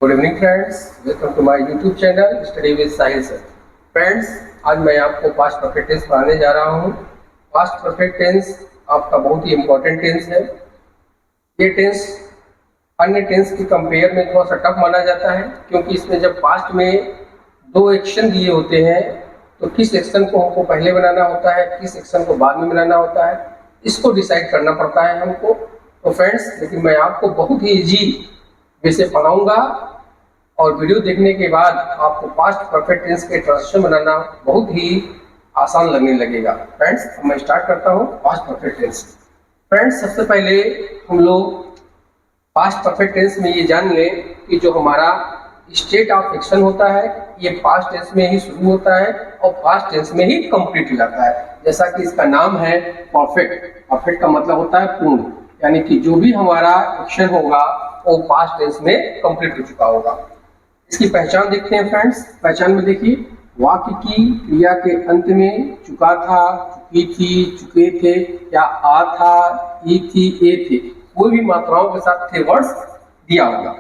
Good evening friends, welcome to my YouTube channel study with Sahil sir. Friends, आज मैं आपको past perfect tense पढ़ाने जा रहा हूँ। पास्ट परफेक्ट टेंस आपका बहुत ही इम्पोर्टेंट टेंस है। ये टेंस अन्य टेंस की कंपेयर में थोड़ा सा टफ माना जाता है, क्योंकि इसमें जब पास्ट में दो एक्शन दिए होते हैं तो किस एक्शन को हमको पहले बनाना होता है, किस एक्शन को बाद में बनाना होता है, इसको डिसाइड करना पड़ता है हमको। तो फ्रेंड्स, लेकिन मैं आपको बहुत ही ईजी वे से पढ़ाऊंगा और वीडियो देखने के बाद आपको पास्ट परफेक्ट टेंस के ट्रांजिशन बनाना बहुत ही आसान लगने लगेगा। फ्रेंड्स, मैं स्टार्ट करता हूँ पास्ट परफेक्ट टेंस। फ्रेंड्स, सबसे पहले हम लोग पास्ट परफेक्ट टेंस में ये जान लें कि जो हमारा स्टेट ऑफ एक्शन होता है ये पास्ट टेंस में ही शुरू होता है और पास्ट टेंस में ही कंप्लीट हो जाता है। जैसा कि इसका नाम है परफेक्ट। परफेक्ट का मतलब होता है पूर्ण, यानी कि जो भी हमारा एक्शन होगा वो पास्ट टेंस में कंप्लीट हो चुका होगा। इसकी पहचान देखते हैं फ्रेंड्स। पहचान में देखिए, वाक्य की क्रिया के अंत में चुका था, चुकी थी, चुके थे या आ था, ई थी, ए थे, कोई भी मात्राओं के साथ थे वर्ड्स दिया होगा।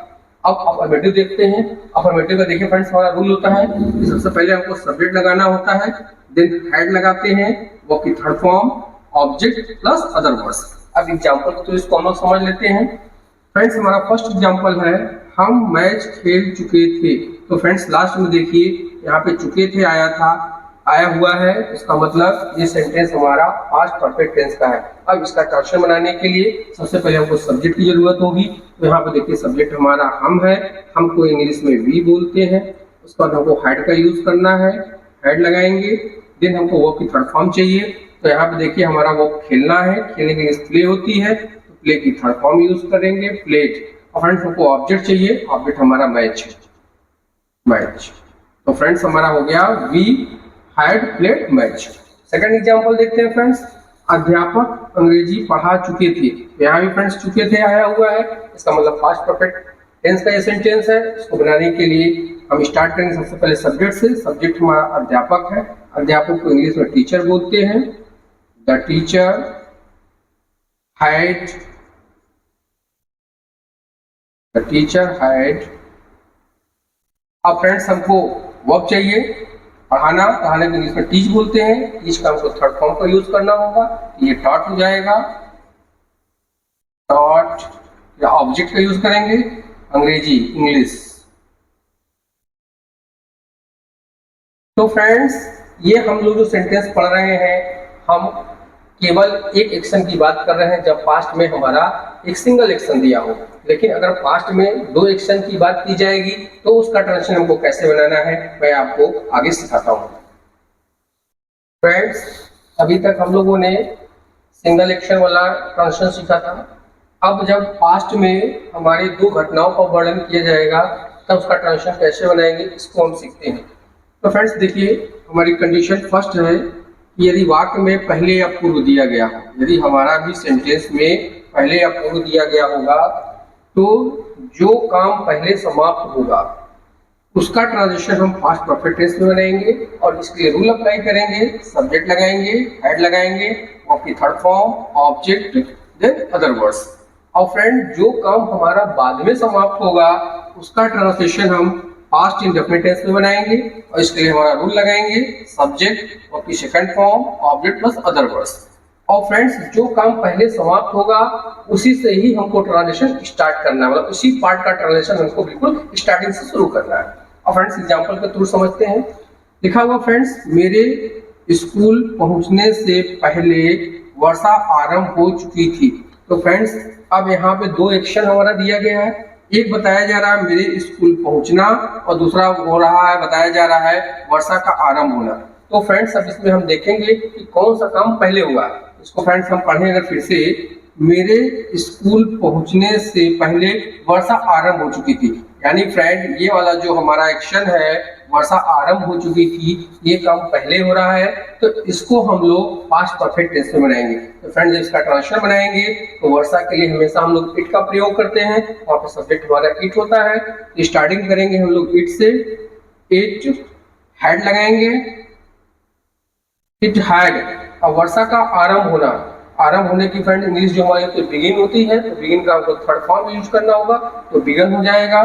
अब अफर्मेटिव देखते हैं। अफर्मेटिव का देखिए फ्रेंड्स, हमारा रूल होता है कि सबसे पहले हमको सब्जेक्ट लगाना होता है, देन हेड लगाते हैं, वो की third form object plus other words. अब एग्जांपल तो इसको हम लोग समझ लेते हैं। फ्रेंड्स, हमारा फर्स्ट एग्जांपल है हम मैच खेल चुके थे। तो फ्रेंड्स, लास्ट में देखिए यहाँ पे चुके थे आया था, आया हुआ है, इसका मतलब ये सेंटेंस हमारा पास्ट परफेक्ट टेंस का है। अब इसका ट्रांजिशन बनाने के लिए सबसे पहले हमको सब्जेक्ट की जरूरत होगी। तो यहाँ पे देखिए सब्जेक्ट हमारा हम है, हमको इंग्लिश में वी बोलते हैं। उसके बाद हमको हेड का यूज करना है, हेड लगाएंगे। देन हमको वर्ब की थर्ड फॉर्म चाहिए। तो यहाँ पे देखिए हमारा वर्ब खेलना है, खेलने की प्ले होती है, तो प्ले की थर्ड फॉर्म यूज करेंगे, प्लेड। और फ्रेंड्स, हमको ऑब्जेक्ट चाहिए, ऑब्जेक्ट हमारा मैच है, मैच। तो फ्रेंड्स, हमारा हो गया we had played match. Second example देखते हैं फ्रेंड्स। अध्यापक अंग्रेजी पढ़ा चुके थे। यहाँ भी फ्रेंड्स चुके थे आया हुआ है, इसका मतलब पास्ट परफेक्ट टेंस का ये सेंटेंस है। इसको बनाने के लिए हम स्टार्ट करेंगे सबसे पहले सब्जेक्ट से। सब्जेक्ट हमारा अध्यापक है, अध्यापक को इंग्लिश में टीचर बोलते हैं। The teacher had, the teacher had. अब फ्रेंड्स, हमको वर्ब चाहिए, पढ़ाना, पढ़ाने को इंग्लिश में टीच बोलते हैं। टीच का हमको थर्ड फॉर्म का यूज करना होगा, ये टॉट हो जाएगा, टॉट। या ऑब्जेक्ट का यूज करेंगे, अंग्रेजी, इंग्लिश। तो फ्रेंड्स, ये हम लोग जो सेंटेंस पढ़ रहे हैं, हम केवल एक एक्शन की बात कर रहे हैं जब पास्ट में हमारा एक सिंगल एक्शन दिया हो। लेकिन अगर पास्ट में दो एक्शन की बात की जाएगी तो उसका ट्रांजिशन हमको कैसे बनाना है मैं आपको आगे सिखाता हूँ। फ्रेंड्स, अभी तक हम लोगों ने सिंगल एक्शन वाला ट्रांजिशन सीखा था। अब जब पास्ट में हमारी दो घटनाओं का वर्णन किया जाएगा तब उसका ट्रांजिशन कैसे बनाएंगे, इसको हम सीखते हैं। तो फ्रेंड्स देखिए, हमारी कंडीशन फर्स्ट है कि यदि वाक्य में पहले या पूर्व दिया गया हो, यदि हमारा भी सेंटेंस में पहले या पूर्व दिया गया होगा तो जो काम पहले समाप्त होगा उसका ट्रांजिशन हम पास्ट परफेक्ट टेंस में बनाएंगे और इसके लिए रूल अप्लाई करेंगे। सब्जेक्ट लगाएंगे, हेड लगाएंगे, आपकी third form, object, then other words. और फ्रेंड, जो काम हमारा बाद में समाप्त होगा उसका ट्रांसलेशन हम पास्ट इंडेफिनिट टेंस में बनाएंगे और इसके लिए हमारा रूल लगाएंगे, सब्जेक्ट और की second form, object plus other words. और फ्रेंड्स, जो काम पहले समाप्त होगा उसी से ही हमको ट्रांजिशन स्टार्ट करना है, मतलब उसी पार्ट का ट्रांजिशन हमको बिल्कुल स्टार्टिंग से शुरू करना है। और फ्रेंड्स, एग्जांपल के थ्रू समझते हैं। लिखा हुआ फ्रेंड्स, मेरे स्कूल पहुंचने से पहले वर्षा आरंभ हो चुकी थी। तो फ्रेंड्स, अब यहाँ पे दो एक्शन हमारा दिया गया है। एक बताया जा रहा है मेरे स्कूल पहुंचना और दूसरा हो रहा है, बताया जा रहा है वर्षा का आरंभ होना। तो फ्रेंड्स, अब इसमें हम देखेंगे कि कौन सा काम पहले हुआ। इसको फ्रेंड्स हम पढ़ें अगर फिर से, मेरे स्कूल पहुंचने से पहले वर्षा आरंभ हो चुकी थी। यानी फ्रेंड, ये वाला जो हमारा एक्शन है वर्षा आरंभ हो चुकी थी, ये काम पहले हो रहा है, तो इसको हम लोग पास्ट परफेक्ट टेंस में बनाएंगे। तो फ्रेंड, जब इसका ट्रांजिशन बनाएंगे तो वर्षा के लिए हमेशा हम लोग इट का प्रयोग करते हैं। वहाँ पे सब्जेक्ट हमारा इट होता है। स्टार्टिंग करेंगे हम लोग इट से, इट, हैड लगाएंगे, इट हैड। अब वर्षा का आरंभ होना, आरंभ होने की फ्रेंड इंग्लिश जो हमारी बिगिन होती है, तो बिगिन का हमको थर्ड फॉर्म यूज करना होगा, तो बिगन हो जाएगा।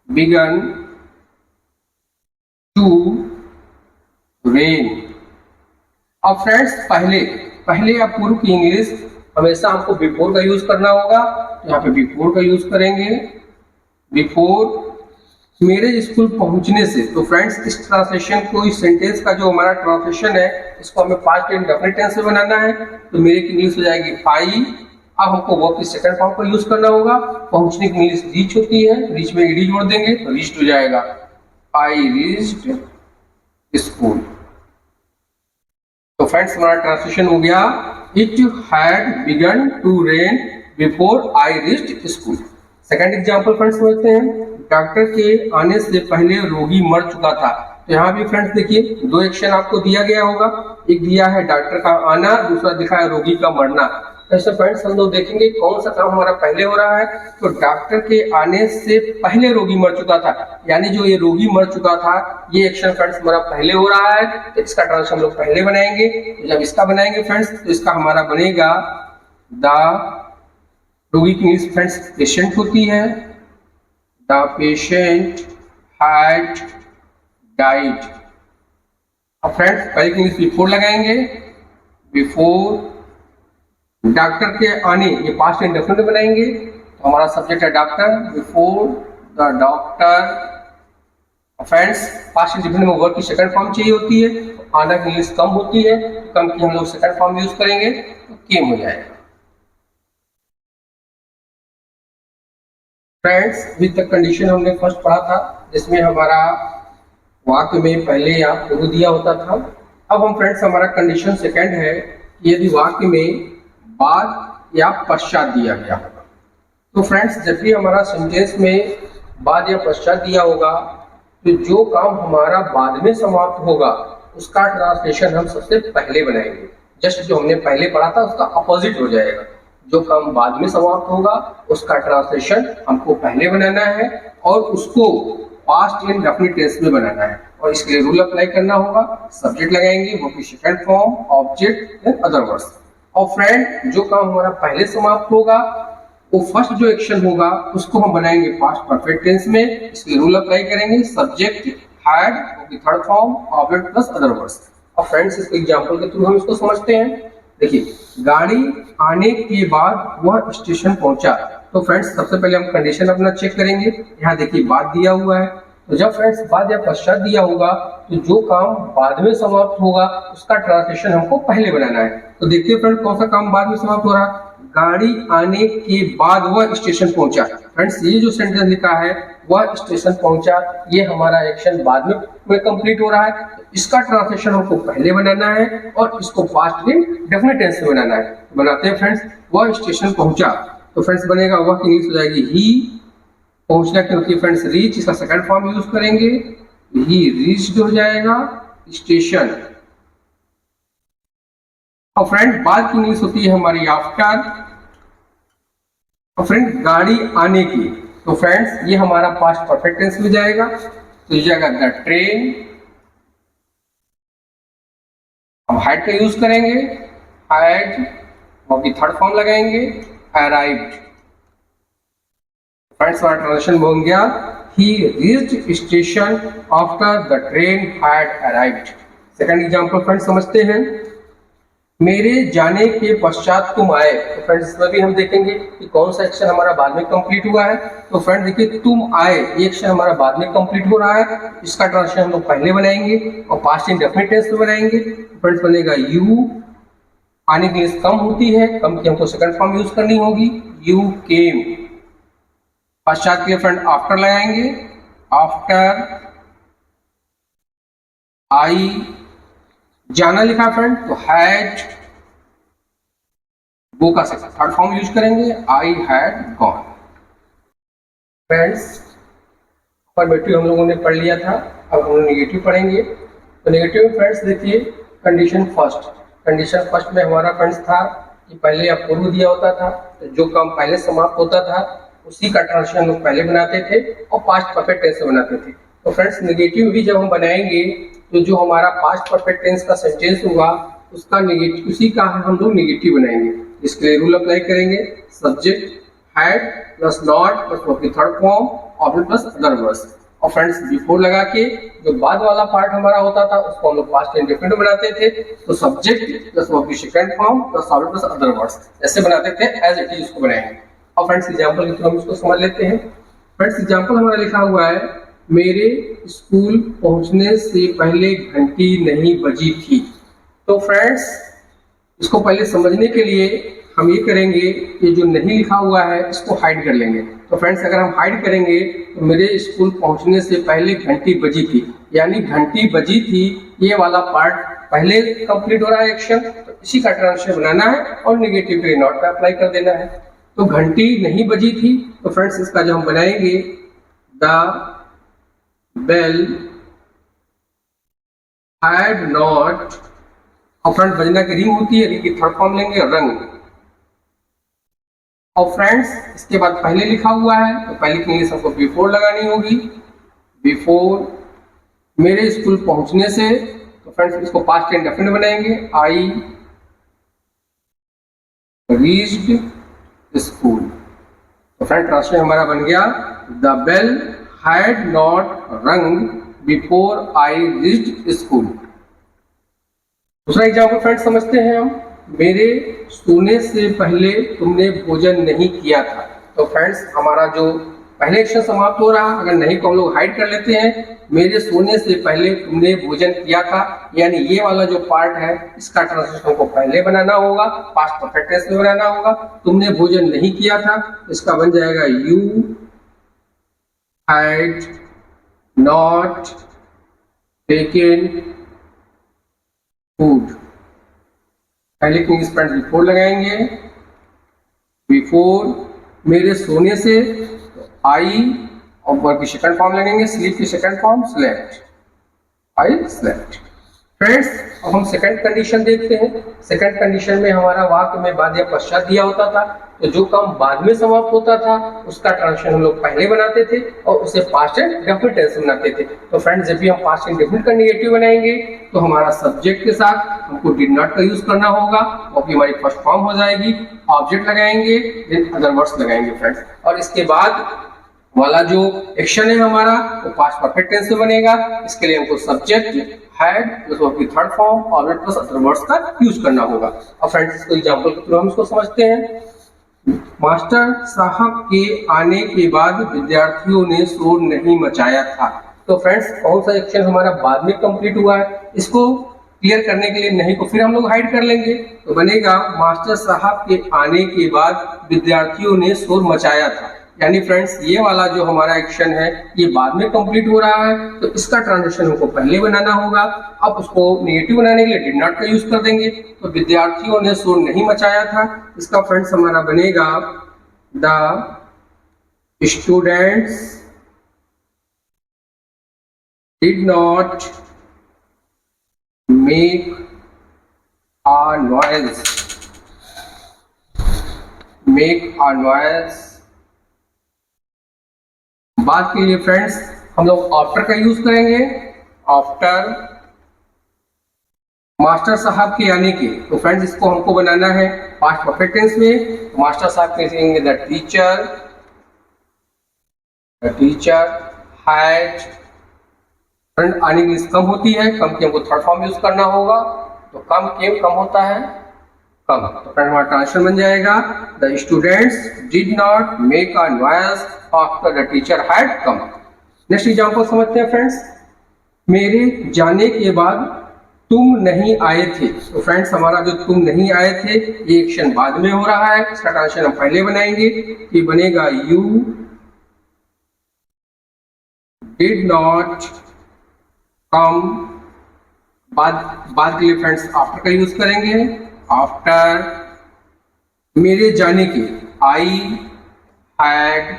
Begun to rain. अब फ्रेंड्स पहले पहले आप पूर्व की इंग्लिश हमेशा हमको बिफोर का यूज करना होगा, तो यहाँ पे बिफोर का यूज करेंगे। बिफोर मेरे स्कूल पहुंचने से, तो फ्रेंड्स इस ट्रांसलेशन को, इस सेंटेंस का जो हमारा ट्रांसलेशन है इसको हमें पास्ट इंडेफिनिट टेंस में बनाना है। तो मेरे की इंग्लिश हो जाएगी आई। अब हमको वर्ब की सेकंड फॉर्म का यूज करना होगा। पहुंचने की इंग्लिश रीच होती है, रीच में ईडी जोड़ देंगे तो रीच्ड हो जाएगा। I reached school. तो फ्रेंड्स हमारा ट्रांसलेशन हो गया, it had begun to rain before I reached school. Second example friends समझते हैं, डॉक्टर के आने से पहले रोगी मर चुका था। तो यहाँ भी फ्रेंड्स देखिए दो एक्शन आपको दिया गया होगा, एक दिया है डॉक्टर का आना, दूसरा दिखा है रोगी का मरना। ऐसे फ्रेंड्स हम लोग देखेंगे कौन सा काम हमारा पहले हो रहा है। तो डॉक्टर के आने से पहले रोगी मर चुका था, यानी जो ये रोगी मर चुका था ये एक्शन फ्रेंड्स हमारा पहले हो रहा है, तो इसका ट्रांसलेशन हम लोग पहले बनाएंगे। तो जब इसका बनाएंगे फ्रेंड्स तो इसका हमारा बनेगा द, रोगी की इंग्लिश फ्रेंड्स पेशेंट होती है, द पेशेंट हैड डाइड। अब फ्रेंड्स पहले की इंग्लिश बिफोर लगाएंगे, बिफोर डॉक्टर के आने, ये पास्ट इंडेफिनिट बनाएंगे। तो हमारा सब्जेक्ट है doctor, before the doctor. Friends past indefinite में वर्ब की सेकंड फॉर्म चाहिए होती है, तो आना की इंग्लिश कम होती है, तो कम की हम लोग सेकंड फॉर्म यूज करेंगे तो केम हो जाएगा। फ्रेंड्स अभी तक कंडीशन हमने फर्स्ट पढ़ा था, जिसमें हमारा वाक्य में पहले या पूर्व दिया होता था। अब हम फ्रेंड्स हमारा कंडीशन सेकंड है कि यदि वाक्य में बाद या पश्चात दिया गया होगा। तो फ्रेंड्स जब भी हमारा सेंटेंस में बाद या पश्चात दिया होगा, तो जो काम हमारा बाद में समाप्त होगा उसका ट्रांसलेशन हम सबसे पहले बनाएंगे। जस्ट जो हमने पहले पढ़ा था उसका अपोजिट हो जाएगा। जो काम बाद में समाप्त होगा उसका ट्रांसलेशन हमको पहले बनाना है और उसको पास्ट इंडेफिनिट टेंस में बनाना है। और इसके लिए रूल अप्लाई करना होगा, सब्जेक्ट लगाएंगे, वो की second form, object and other words. और फ्रेंड जो काम हमारा पहले समाप्त होगा वो फर्स्ट जो एक्शन होगा उसको हम बनाएंगे पास्ट परफेक्ट टेंस में। इसके लिए रूल अप्लाई करेंगे, सब्जेक्ट हैड, वो की third form, object plus other words. और फ्रेंड्स इसको एग्जांपल के थ्रू हम इसको समझते हैं। देखिए गाड़ी आने के बाद वह स्टेशन पहुंचा। तो फ्रेंड्स सबसे पहले हम कंडीशन अपना चेक करेंगे। यहाँ देखिए बाद दिया हुआ है, तो जब फ्रेंड्स बाद या पश्चात दिया होगा तो जो काम बाद में समाप्त होगा उसका ट्रांसलेशन हमको पहले बनाना है। तो देखते हैं फ्रेंड्स कौन सा काम बाद में समाप्त हो रहा है। गाड़ी आने के बाद वह स्टेशन पहुंचा। फ्रेंड्स ये जो सेंटेंस लिखा है वह स्टेशन पहुंचा, ये हमारा एक्शन बाद में कंप्लीट हो रहा है। इसका ट्रांसलेशन हमको पहले बनाना है और इसको पास्ट इंडेफिनिट टेंस में बनाना है। बनाते हैं फ्रेंड्स, वह स्टेशन पहुंचा। तो फ्रेंड्स बनेगा वह की इंग्लिश हो जाएगी ही। पहुंचना क्या होती है फ्रेंड्स रीच, इसका सेकंड फॉर्म यूज करेंगे, ही रीच्ड हो जाएगा स्टेशन। और फ्रेंड बाद की इंग्लिश होती है हमारी आफ्टर। और फ्रेंड गाड़ी आने की, तो फ्रेंड्स ये हमारा पास्ट परफेक्ट टेंस में जाएगा, तो ये जाएगा द ट्रेन। हम हैड का यूज करेंगे, हैड, और की थर्ड फॉर्म लगाएंगे, अराइव्ड। फ्रेंड्स हमारा ट्रांसलेशन बन गया, he reached station after the train had arrived। Second example friends समझते हैं, मेरे जाने के पश्चात तुम आए। तो फ्रेंड्स इसमें भी हम देखेंगे कि कौन सा एक्शन हमारा बाद में कंप्लीट हुआ है। तो फ्रेंड्स देखिए तुम आए, ये एक्शन हमारा बाद में कंप्लीट हो रहा है, इसका ट्रांसलेशन हम लोग पहले बनाएंगे और पास्ट इंडेफिनिट टेंस में बनाएंगे। फ्रेंड्स बनेगा यू। आने की इंग्लिश कम होती है, कम की हमको सेकंड फॉर्म यूज करनी होगी, यू केम। पश्चात के फ्रेंड आफ्टर लगाएंगे, आफ्टर आई। जाना लिखा फ्रेंड तो हैड, गो का थर्ड फॉर्म यूज करेंगे, I had gone. Friends affirmative हम लोगों ने पढ़ लिया था, अब हम लोग नेगेटिव पढ़ेंगे। तो नेगेटिव में फ्रेंड्स देखिए कंडीशन फर्स्ट। कंडीशन फर्स्ट में हमारा फ्रेंड्स था कि पहले या पूर्व दिया होता था, तो जो काम पहले समाप्त होता था उसी का ट्रांसलेशन लोग पहले बनाते थे और पास्ट परफेक्ट टेंस में बनाते थे। तो फ्रेंड्स नेगेटिव भी जब हम बनाएंगे तो जो हमारा पास्ट परफेक्ट टेंस का सेंटेंस होगा उसका नेगेटिव, उसी का हम लोग नेगेटिव बनाएंगे। इसके लिए रूल अप्लाई करेंगे, subject had plus not plus verb की थर्ड फॉर्म और प्लस अदर वर्ड्स। और फ्रेंड्स बिफोर लगा के जो बाद वाला पार्ट हमारा होता था उसको हम लोग पास्ट इंडेफिनिट बनाते थे। तो सब्जेक्ट प्लस वर्ब की second form plus object plus other words ऐसे बनाते थे, एज इट इज उसको बनाएंगे। और फ्रेंड्स एग्जांपल के थ्रू हम इसको समझ लेते हैं। फ्रेंड्स एग्जांपल हमारा लिखा हुआ है, मेरे स्कूल पहुंचने से पहले घंटी नहीं बजी थी। तो फ्रेंड्स इसको पहले समझने के लिए हम ये करेंगे कि जो नहीं लिखा हुआ है इसको हाइड कर लेंगे। तो फ्रेंड्स अगर हम हाइड करेंगे तो मेरे स्कूल पहुंचने से पहले घंटी बजी थी, यानी घंटी बजी थी ये वाला पार्ट पहले कंप्लीट हो रहा है एक्शन, तो इसी का ट्रांसलेशन बनाना है और नेगेटिव के नॉट पे अप्लाई कर देना है। तो घंटी नहीं बजी थी, तो फ्रेंड्स इसका जो हम बनाएंगे द बेल हैड नॉट, और फ्रेंड्स बजना की रिंग होती है, रिंग की थर्ड फॉर्म लेंगे रंग। और फ्रेंड्स इसके बाद पहले लिखा हुआ है तो पहले के लिए सबको बिफोर लगानी होगी। बिफोर मेरे स्कूल पहुंचने से, तो फ्रेंड्स इसको पास्ट इंडेफिनिट बनाएंगे, आई रीच्ड स्कूल। तो फ्रेंड ट्रांसलेशन हमारा बन गया द बेल हैड नॉट रंग बिफोर आई रीच्ड स्कूल। दूसरा एग्जाम्पल फ्रेंड्स समझते हैं हम, मेरे सोने से पहले तुमने भोजन नहीं किया था। तो फ्रेंड्स हमारा जो पहले एक्शन समाप्त हो रहा, अगर नहीं तो हम लोग हाइड कर लेते हैं, मेरे सोने से पहले तुमने भोजन किया था, यानी ये वाला जो पार्ट है इसका ट्रांसलेशन को पहले बनाना होगा, पास्ट परफेक्ट टेंस में बनाना होगा। तुमने भोजन नहीं किया था, इसका बन जाएगा you had not taken food. पहले की फ्रेंड्स बिफोर लगाएंगे, बिफोर मेरे सोने से आई और वर्ब की सेकंड फॉर्म लगेंगे, स्लीप की second form slept, I slept. Friends अब हम सेकंड कंडीशन देखते हैं। सेकंड कंडीशन में हमारा वाक्य में बाद या पश्चात दिया होता था, तो जो काम बाद में समाप्त होता था उसका ट्रांसलेशन हम लोग पहले बनाते थे और उसे पास्ट इंडेफिनिट टेंस में बनाते थे। तो फ्रेंड्स जब भी हम पास्ट इंडेफिनिट का नेगेटिव बनाएंगे तो हमारा सब्जेक्ट के साथ हमको डिड नॉट का यूज करना होगा, वो भी हमारी फर्स्ट फॉर्म हो जाएगी, ऑब्जेक्ट लगाएंगे, देन अदर वर्ड्स लगाएंगे फ्रेंड्स। और इसके बाद वाला जो एक्शन है हमारा वो पास्ट परफेक्ट टेंस में बनेगा। इसके लिए हमको सब्जेक्ट हैड प्लस वर्ब की थर्ड फॉर्म और प्लस अदर वर्ड्स का यूज करना होगा। अब फ्रेंड्स इसको एग्जांपल के थ्रू हम इसको समझते हैं। मास्टर साहब के आने के बाद विद्यार्थियों ने शोर नहीं मचाया था। तो फ्रेंड्स कौन सा एक्शन हमारा बाद में कंप्लीट हुआ है, इसको क्लियर करने के लिए नहीं तो फिर हम लोग हाइड कर लेंगे, तो बनेगा मास्टर साहब के आने के बाद विद्यार्थियों ने शोर मचाया था। यानी फ्रेंड्स ये वाला जो हमारा एक्शन है ये बाद में कंप्लीट हो रहा है, तो इसका ट्रांजिशन हमको पहले बनाना होगा। अब उसको नेगेटिव बनाने के लिए डिड नॉट का यूज कर देंगे, तो विद्यार्थियों ने शोर नहीं मचाया था, इसका फ्रेंड्स हमारा बनेगा the students did not make a noise, make a noise। बात के लिए फ्रेंड्स हम लोग आफ्टर का यूज करेंगे, आफ्टर मास्टर साहब के आने के। तो फ्रेंड्स इसको हमको बनाना है पास्ट परफेक्ट टेंस में। मास्टर साहब के लिखेंगे द टीचर हैड। फ्रेंड आने की कम होती है, कम की हमको थर्ड फॉर्म यूज करना होगा, तो कम केम कम होता है कम, तो फ्रेंड हमारा ट्रांसलेशन बन जाएगा the students did not make a noise after the teacher had come. Next example समझते हैं फ्रेंड्स, मेरे जाने के बाद तुम नहीं आए थे। तो फ्रेंड्स हमारा जो तुम नहीं आए थे ये एक्शन बाद में हो रहा है, इसका ट्रांसलेशन हम पहले बनाएंगे कि बनेगा यू डिड नॉट कम। बाद के लिए फ्रेंड्स आफ्टर का यूज करेंगे, आफ्टर मेरे जाने के आई हैड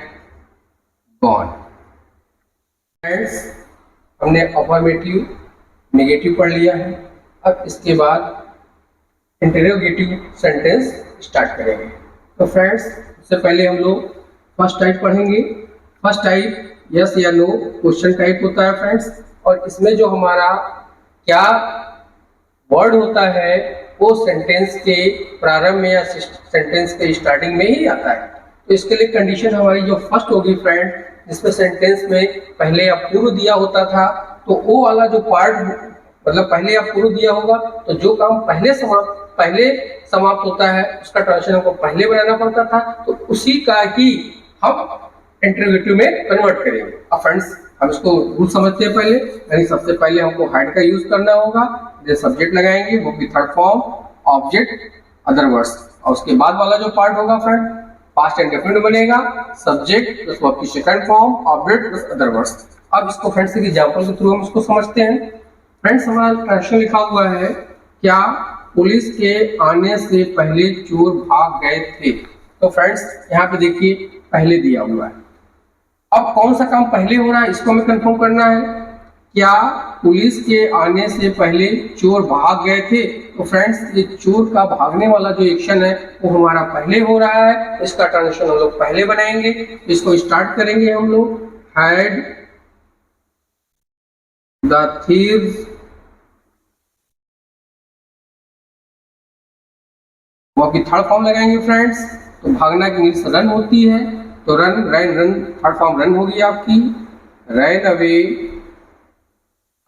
गॉन। फ्रेंड्स हमने अफर्मेटिव नेगेटिव पढ़ लिया है, अब इसके बाद इंटरोगेटिव सेंटेंस स्टार्ट करेंगे। तो फ्रेंड्स उससे पहले हम लोग फर्स्ट टाइप पढ़ेंगे। फर्स्ट टाइप यस या नो क्वेश्चन टाइप होता है फ्रेंड्स, और इसमें जो हमारा क्या वर्ड होता है वो सेंटेंस के प्रारंभ में या सेंटेंस के स्टार्टिंग में ही आता है। तो इसके लिए कंडीशन हमारी जो फर्स्ट होगी फ्रेंड, जिसमें सेंटेंस में पहले या पूर्व दिया होता था, तो वो वाला जो पार्ट, मतलब पहले या पूर्व दिया होगा तो जो काम पहले समाप्त होता है उसका ट्रांजिशन हमको पहले बनाना पड़ता था, तो उसी का ही हम इंटरोगेटिव में कन्वर्ट करेंगे। अब फ्रेंड्स हम इसको रूल समझते हैं पहले, यानी सबसे पहले हमको हाइड का यूज करना होगा, जो सब्जेक्ट लगाएंगे वो भी third form object other words, और उसके बाद वाला जो पार्ट होगा फ्रेंड पास्ट इंडेफिनिट बनेगा, सब्जेक्ट प्लस वर्ब की second form object plus other words. अब इसको फ्रेंड्स एक एग्जांपल के थ्रू हम इसको समझते हैं। फ्रेंड्स हमारा ट्रांसलेशन लिखा हुआ है, क्या पुलिस के आने से पहले चोर भाग गए थे। तो फ्रेंड्स यहाँ पे देखिए पहले दिया हुआ है, अब कौन सा काम पहले हो रहा है इसको हमें कंफर्म करना है। क्या पुलिस के आने से पहले चोर भाग गए थे। तो फ्रेंड्स ये चोर का भागने वाला जो एक्शन है वो हमारा पहले हो रहा है, इसका ट्रांजिशन हम लोग पहले बनाएंगे। इसको स्टार्ट करेंगे हम लोग, हैड द थीव्स वो की थर्ड फॉर्म लगाएंगे फ्रेंड्स। तो भागना की इंग्लिश रन होती है, तो run run third form run होगी आपकी, रन अवे।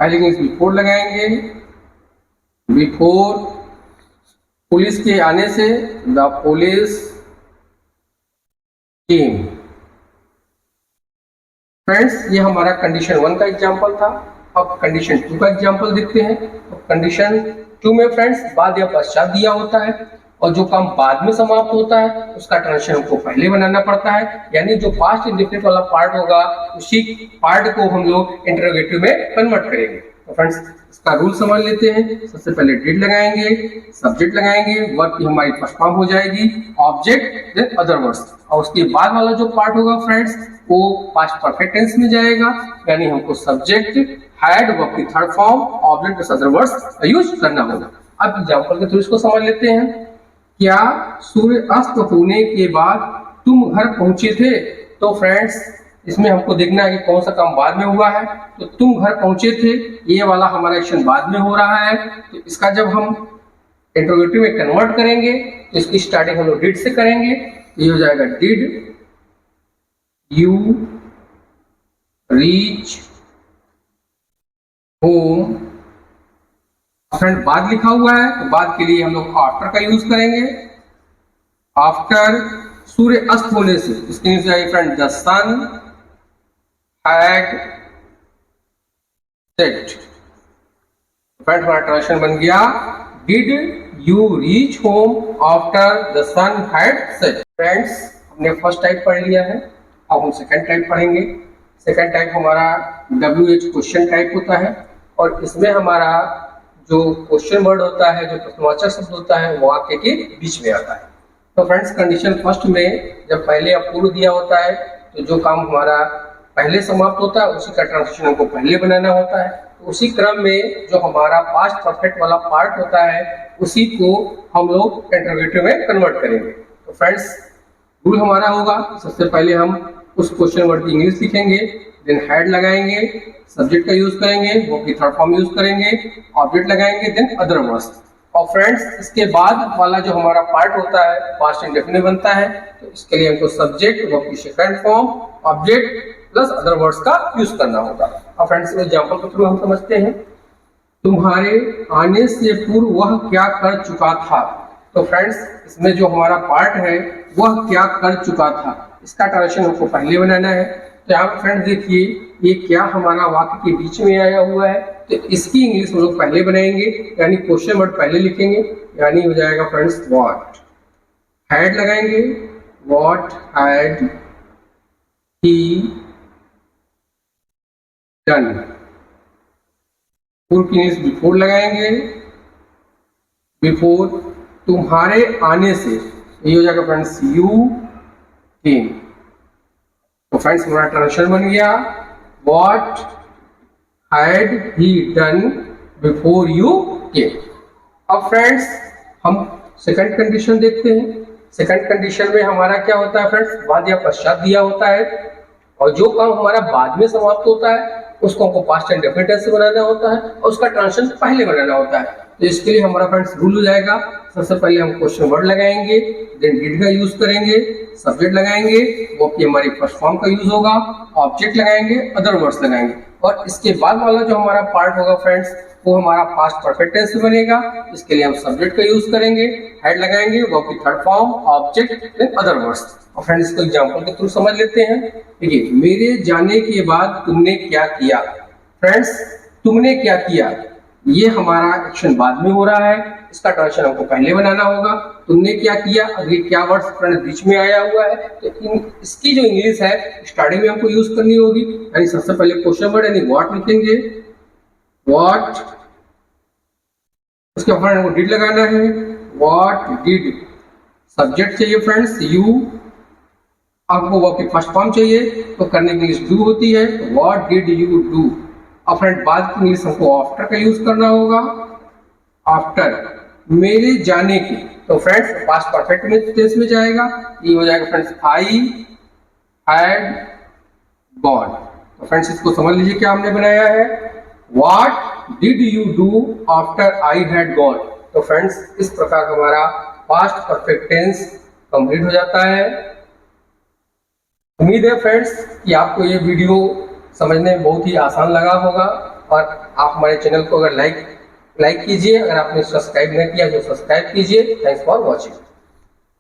पहले इंग्लिश बिफोर लगाएंगे, बिफोर पुलिस के आने से द पुलिस केम। फ्रेंड्स ये हमारा कंडीशन 1 का एग्जांपल था। अब कंडीशन 2 का एग्जांपल देखते हैं। तो कंडीशन 2 में फ्रेंड्स बाद या पश्चात दिया होता है, और जो काम बाद में समाप्त होता है उसका ट्रांजिशन हमको पहले बनाना पड़ता है, यानी जो पास्ट इंडेफिनिट वाला पार्ट होगा उसी पार्ट को हम लोग इंटरोगेटिव में कन्वर्ट करेंगे। तो फ्रेंड्स इसका रूल समझ लेते हैं। सबसे पहले डिड लगाएंगे, सब्जेक्ट लगाएंगे, वर्ब की हमारी फर्स्ट फॉर्म हो जाएगी ऑब्जेक्ट देन अदर वर्ड्स, और उसके बाद वाला जो पार्ट होगा फ्रेंड्स वो पास्ट परफेक्ट टेंस में जाएगा, यानी हमको सब्जेक्ट हैड वर्ब की third form object plus other words use करना होगा। अब एग्जांपल के थ्रू इसको समझ लेते हैं। क्या सूर्य अस्त होने के बाद तुम घर पहुंचे थे। तो फ्रेंड्स इसमें हमको देखना है कि कौन सा काम बाद में हुआ है। तो तुम घर पहुंचे थे, ये वाला हमारा एक्शन बाद में हो रहा है, तो इसका जब हम इंटरोगेटिव में कन्वर्ट करेंगे तो इसकी स्टार्टिंग हम लोग डिड से करेंगे। ये हो जाएगा did you reach home. Friend बाद लिखा हुआ है, तो बाद के लिए हम लोग आफ्टर का यूज करेंगे। आफ्टर सूर्य अस्त होने से, इसके नीचे जाएगी friend the sun had set. Friend हमारा ट्रांसलेशन बन गया did you reach home after the sun had set. Friends हमने फर्स्ट टाइप पढ़ लिया है, अब हम सेकंड टाइप पढ़ेंगे। सेकंड टाइप हमारा WH क्वेश्चन टाइप होता है, और इसमें हमारा जो क्वेश्चन वर्ड होता है, जो प्रश्नवाचक शब्द होता है, वो वाक्य के बीच में आता है। तो फ्रेंड्स कंडीशन फर्स्ट में जब पहले अपूर्व दिया होता है तो जो काम हमारा पहले समाप्त होता है उसी का ट्रांजिशन हमको पहले बनाना होता है। तो उसी क्रम में जो हमारा पास्ट परफेक्ट वाला पार्ट होता है उसी को हम लोग इंटरोगेटिव में कन्वर्ट करेंगे। तो फ्रेंड्स रूल हमारा होगा, सबसे पहले हम उस क्वेश्चन वर्ड की इंग्लिश लिखेंगे, देन हैड लगाएंगे, सब्जेक्ट का यूज करेंगे, वो की थर्ड फॉर्म यूज करेंगे, ऑब्जेक्ट लगाएंगे, देन अदर वर्ड्स। और फ्रेंड्स इसके बाद वाला जो हमारा पार्ट होता है पास्ट इंडेफिनिट बनता है, तो इसके लिए हमको सब्जेक्ट, वो की second form, object plus other words का यूज करना होगा। अब फ्रेंड्स एग्जांपल के थ्रू हम समझते हैं। तुम्हारे आने से पूर्व वह क्या कर चुका था। तो फ्रेंड्स इसमें जो हमारा पार्ट है वह क्या कर चुका था, इसका ट्रांजिशन हमको पहले बनाना है। तो यहाँ फ्रेंड्स देखिए ये क्या हमारा वाक्य के बीच में आया हुआ है, तो इसकी इंग्लिश हम लोग पहले बनाएंगे, यानी क्वेश्चन वर्ड पहले लिखेंगे, यानी हो जाएगा फ्रेंड्स व्हाट। हैड लगाएंगे, व्हाट हैड ही डन। पूर्व की इंग्लिश बिफोर लगाएंगे, बिफोर तुम्हारे आने से, ये हो जाएगा फ्रेंड्स यू केम। तो फ्रेंड्स हमारा ट्रांजिशन बन गया what had he done before you came. अब फ्रेंड्स हम सेकंड कंडीशन देखते हैं। सेकंड कंडीशन में हमारा क्या होता है फ्रेंड्स, बाद या पश्चात दिया होता है, और जो काम हमारा बाद में समाप्त होता है उसको हमको पास्ट इंडेफिनिट टेंस से बनाना होता है, और उसका ट्रांजिशन पहले बनाना होता है। तो इसके लिए हमारा फ्रेंड्स रूल हो जाएगा, सबसे पहले हम क्वेश्चन वर्ड लगाएंगे, देन डिड का यूज करेंगे, सब्जेक्ट लगाएंगे, वो कि हमारी फर्स्ट फॉर्म का यूज होगा, ऑब्जेक्ट लगाएंगे, अदर वर्ड्स लगाएंगे, और इसके बाद वाला जो हमारा पार्ट होगा फ्रेंड्स वो हमारा पास्ट परफेक्ट टेंस में बनेगा। इसके लिए हम सब्जेक्ट का यूज करेंगे, हेड लगाएंगे, वो की third form, object, then other words. और फ्रेंड्स इसको एग्जांपल के थ्रू समझ लेते हैं। देखिए, मेरे जाने के बाद तुमने क्या किया। फ्रेंड्स, तुमने क्या किया, ये हमारा एक्शन बाद में हो रहा है, इसका ट्रांजिशन हमको पहले बनाना होगा। तुमने क्या किया, अभी क्या वर्ड्स फ्रेंड बीच में आया हुआ है, तो इसकी जो इंग्लिश है स्टार्टिंग में हमको यूज करनी होगी। यानी सबसे पहले क्वेश्चन वर्ड यानी व्हाट लिखेंगे, व्हाट, उसके बाद हमको डिड लगाना है, व्हाट डिड, सब्जेक्ट चाहिए फ्रेंड्स यू, आपको वर्ब की फर्स्ट फॉर्म चाहिए तो करने की इंग्लिश डू होती है, व्हाट डिड यू डू। अब फ्रेंड बाद की इंग्लिश हमको आफ्टर का यूज करना होगा, आफ्टर, मेरे जाने की, तो फ्रेंड्स पास्ट परफेक्ट टेंस में जाएगा, ये हो जाएगा फ्रेंड्स आई हैड गॉन। तो फ्रेंड्स इसको समझ लीजिए क्या हमने बनाया है, what did you do after I had gone. तो फ्रेंड्स इस प्रकार हमारा पास्ट परफेक्ट टेंस कंप्लीट हो जाता है। उम्मीद है फ्रेंड्स कि आपको ये वीडियो समझने में बहुत ही आसान लगा होगा, और आप हमारे चैनल को अगर लाइक कीजिए, अगर आपने सब्सक्राइब नहीं किया तो सब्सक्राइब कीजिए। Thanks for watching.